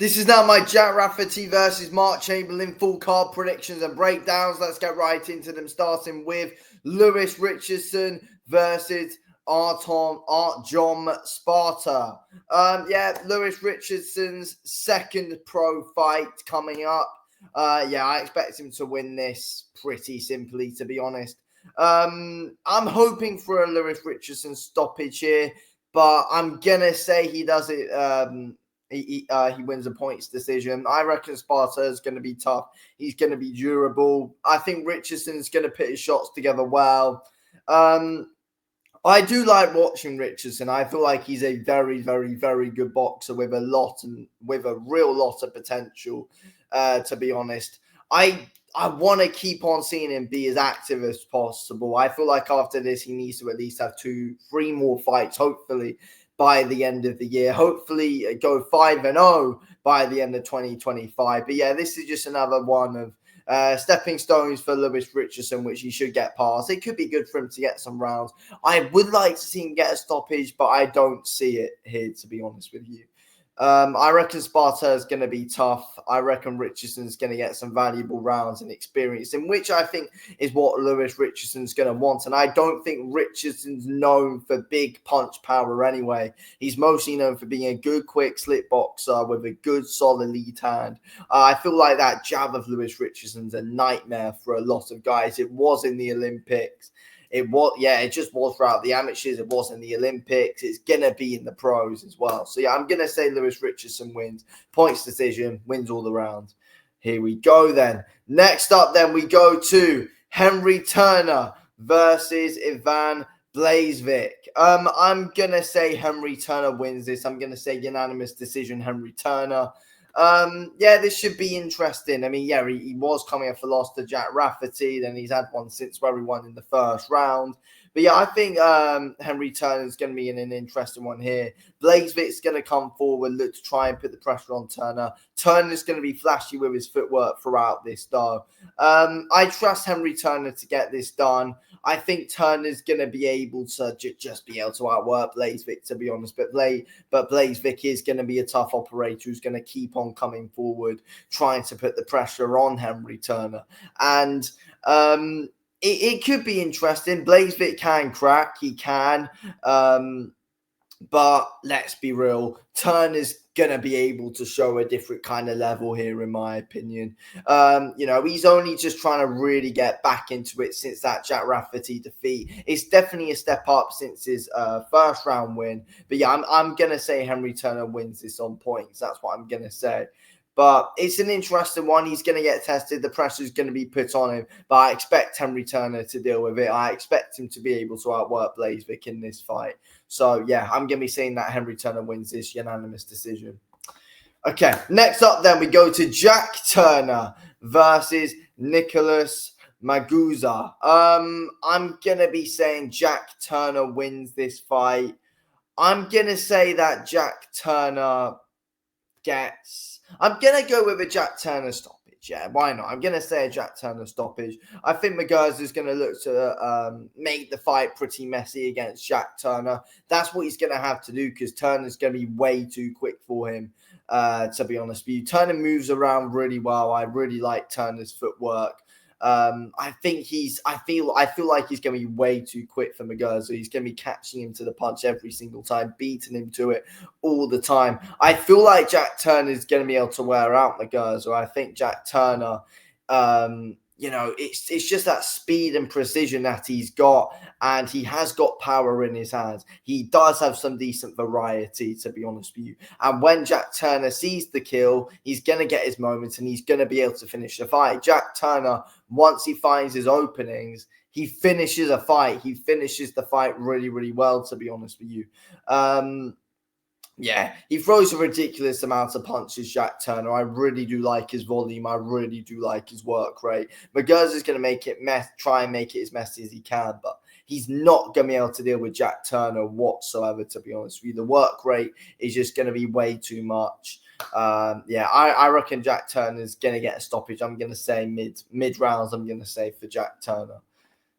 This is now my Jack Rafferty versus Mark Chamberlain full card predictions and breakdowns. Let's get right into them, starting with Lewis Richardson versus Artur Sparta. Lewis Richardson's second pro fight coming up. I expect him to win this pretty simply, to be honest. I'm hoping for a Lewis Richardson stoppage here, but I'm gonna say he does it. He wins a points decision. I reckon Sparta is going to be tough. He's going to be durable. I think Richardson's going to put his shots together well. I do like watching Richardson. I feel like he's a very, very, very good boxer with a real lot of potential. To be honest, I want to keep on seeing him be as active as possible. I feel like after this, he needs to at least have 2-3 more fights, hopefully, by the end of the year. Hopefully go 5-0 by the end of 2025. But yeah, this is just another one of stepping stones for Lewis Richardson, which he should get past. It could be good for him to get some rounds. I would like to see him get a stoppage, but I don't see it here, to be honest with you. I reckon Sparta is going to be tough. I reckon Richardson's going to get some valuable rounds and experience, in which I think is what Lewis Richardson's going to want. And I don't think Richardson's known for big punch power anyway. He's mostly known for being a good, quick, slick boxer with a good, solid lead hand. I feel like that jab of Lewis Richardson's a nightmare for a lot of guys. It was in the Olympics. It just was throughout the amateurs. It was in the Olympics. It's going to be in the pros as well. So, yeah, I'm going to say Lewis Richardson wins. Points decision, wins all the rounds. Here we go then. Next up then, we go to Henry Turner versus Ivan Blachowicz. I'm going to say Henry Turner wins this. I'm going to say unanimous decision, Henry Turner. This should be interesting. I mean, he was coming off a loss to Jack Rafferty, then he's had one since where he won in the first round. But yeah, I think Henry Turner is going to be in an interesting one here. Blachowicz is going to come forward, look to try and put the pressure on Turner. Turner's going to be flashy with his footwork throughout this, though. I trust Henry Turner to get this done. I think Turner's going to be able to just be able to outwork Blachowicz, to be honest. But Blachowicz is going to be a tough operator who's going to keep on coming forward, trying to put the pressure on Henry Turner. And it could be interesting. Blachowicz can crack. He can. But let's be real. Turner's going to be able to show a different kind of level here, in my opinion. He's only just trying to really get back into it since that Jack Rafferty defeat. It's definitely a step up since his first round win. But yeah, I'm going to say Henry Turner wins this on points. That's what I'm going to say. But it's an interesting one. He's going to get tested. The pressure is going to be put on him. But I expect Henry Turner to deal with it. I expect him to be able to outwork Blachowicz in this fight. So, yeah, I'm going to be saying that Henry Turner wins this unanimous decision. Okay, next up then we go to Jack Turner versus Nicholas Maguza. I'm going to be saying Jack Turner wins this fight. I'm going to say that Jack Turner I'm going to go with a Jack Turner stoppage. Yeah, why not? I'm going to say a Jack Turner stoppage. I think Merzo is going to look to make the fight pretty messy against Jack Turner. That's what he's going to have to do because Turner's going to be way too quick for him, to be honest with you. Turner moves around really well. I really like Turner's footwork. I feel like he's going to be way too quick for Merzo. He's going to be catching him to the punch every single time, beating him to it all the time. I feel like Jack Turner is going to be able to wear out Merzo. I think Jack Turner, it's just that speed and precision that he's got, and he has got power in his hands. He does have some decent variety, to be honest with you. And when Jack Turner sees the kill, he's going to get his moments and he's going to be able to finish the fight. Jack Turner, once he finds his openings, he finishes a fight. He finishes the fight really, really well, to be honest with you. He throws a ridiculous amount of punches, Jack Turner. I really do like his volume. I really do like his work rate. Merzo is going to try and make it as messy as he can, but he's not going to be able to deal with Jack Turner whatsoever, to be honest with you. The work rate is just going to be way too much. I reckon Jack Turner is going to get a stoppage. I'm going to say mid rounds. I'm going to say for Jack Turner.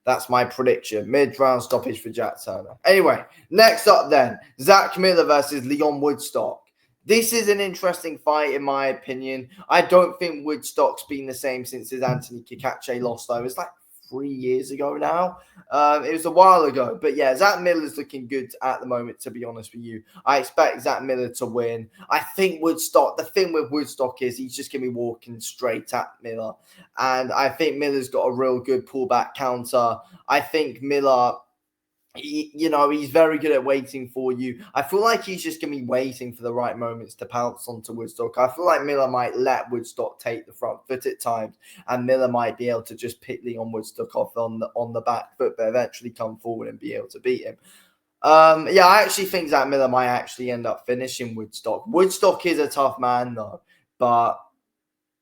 That's my prediction. Mid-round stoppage for Jack Turner. Anyway, next up then, Zack Miller versus Leon Woodstock. This is an interesting fight, in my opinion. I don't think Woodstock's been the same since his Anthony Kikache loss, though. It's like 3 years ago now. It was a while ago. But yeah, Zach Miller's looking good at the moment, to be honest with you. I expect Zach Miller to win. I think Woodstock, the thing with Woodstock is he's just going to be walking straight at Miller. And I think Miller's got a real good pullback counter. I think Miller, he's very good at waiting for you. I feel like he's just going to be waiting for the right moments to pounce onto Woodstock. I feel like Miller might let Woodstock take the front foot at times, and Miller might be able to just pick Leon Woodstock off on the back foot, but eventually come forward and be able to beat him. I actually think that Miller might actually end up finishing Woodstock. Woodstock is a tough man, though, but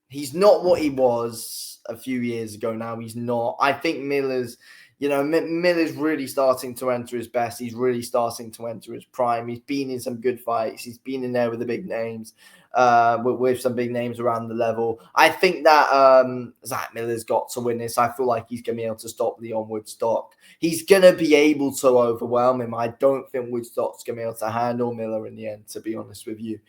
he's not what he was a few years ago now. He's not. I think Miller's really starting to enter his best. He's really starting to enter his prime. He's been in some good fights. He's been in there with the big names, with some big names around the level. I think that Zach Miller's got to win this. I feel like he's going to be able to stop Leon Woodstock. He's going to be able to overwhelm him. I don't think Woodstock's going to be able to handle Miller in the end, to be honest with you.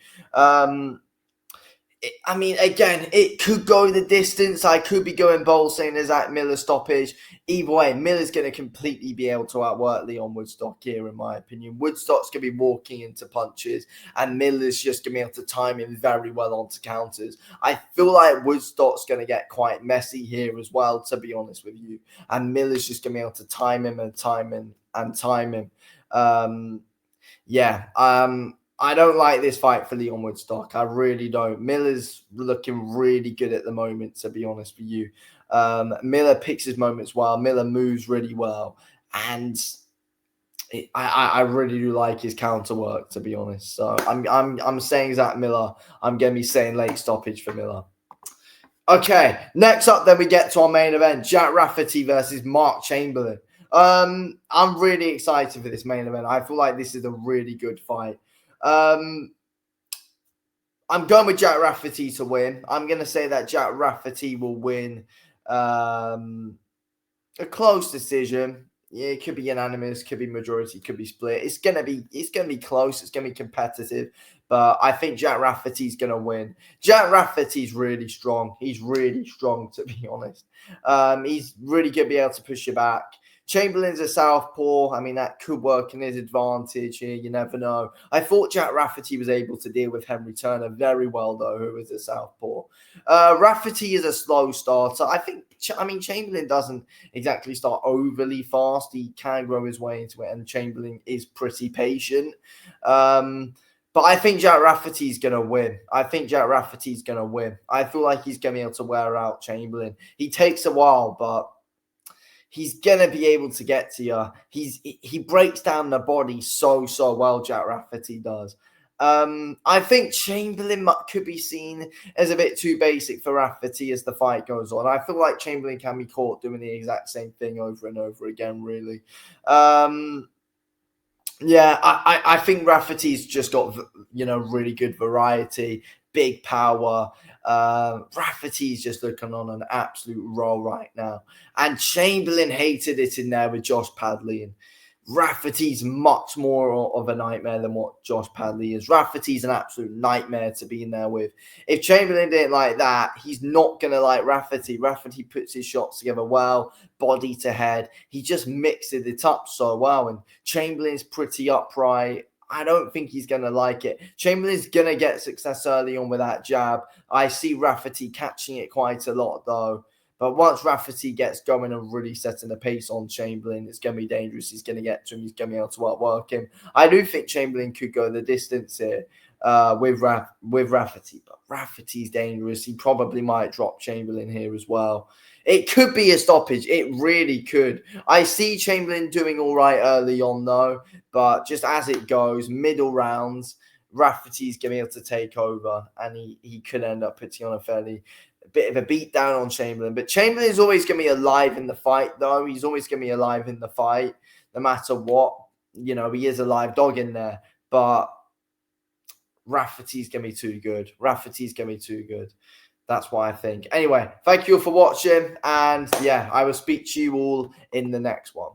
Again, it could go the distance. I could be going bold saying there's Zach Miller stoppage. Either way, Miller's going to completely be able to outwork Leon Woodstock here, in my opinion. Woodstock's going to be walking into punches, and Miller's just going to be able to time him very well onto counters. I feel like Woodstock's going to get quite messy here as well, to be honest with you. And Miller's just going to be able to time him and time him and time him. I don't like this fight for Leon Woodstock. I really don't. Miller's looking really good at the moment, to be honest with you. Miller picks his moments well. Miller moves really well. And I really do like his counter work, to be honest. So I'm saying Zach Miller. I'm going to be saying late stoppage for Miller. Okay, next up then we get to our main event. Jack Rafferty versus Mark Chamberlain. I'm really excited for this main event. I feel like this is a really good fight. I'm going with Jack Rafferty to win. I'm going to say that Jack Rafferty will win a close decision. Yeah, it could be unanimous, could be majority, could be split. It's gonna be close. It's gonna be competitive, but I think Jack Rafferty's gonna win. Jack Rafferty's really strong. He's really strong, to be honest. He's really gonna be able to push you back. Chamberlain's a southpaw. That could work in his advantage here. You never know. I thought Jack Rafferty was able to deal with Henry Turner very well, though, who is a southpaw. Rafferty is a slow starter. Chamberlain doesn't exactly start overly fast. He can grow his way into it, and Chamberlain is pretty patient. But I think Jack Rafferty's going to win. I feel like he's going to be able to wear out Chamberlain. He takes a while, but he's going to be able to get to you. He breaks down the body so well, Jack Rafferty does. I think Chamberlain could be seen as a bit too basic for Rafferty as the fight goes on. I feel like Chamberlain can be caught doing the exact same thing over and over again, really. I think Rafferty's just got, really good variety, big power. Rafferty's just looking on an absolute roll right now. And Chamberlain hated it in there with Josh Padley. And Rafferty's much more of a nightmare than what Josh Padley is. Rafferty's an absolute nightmare to be in there with. If Chamberlain didn't like that, he's not going to like Rafferty. Rafferty puts his shots together well, body to head. He just mixes it up so well. And Chamberlain's pretty upright. I don't think he's going to like it. Chamberlain's going to get success early on with that jab. I see Rafferty catching it quite a lot, though. But once Rafferty gets going and really setting the pace on Chamberlain, it's going to be dangerous. He's going to get to him. He's going to be able to outwork him. I do think Chamberlain could go the distance here with Rafferty. But Rafferty's dangerous. He probably might drop Chamberlain here as well. It could be a stoppage. It really could. I see Chamberlain doing all right early on, though. But just as it goes, middle rounds, Rafferty's going to be able to take over. And he could end up putting on a bit of a beat down on Chamberlain. But Chamberlain's always going to be alive in the fight, though. He's always going to be alive in the fight, no matter what. He is a live dog in there. But Rafferty's going to be too good. That's what I think. Anyway, thank you all for watching. And I will speak to you all in the next one.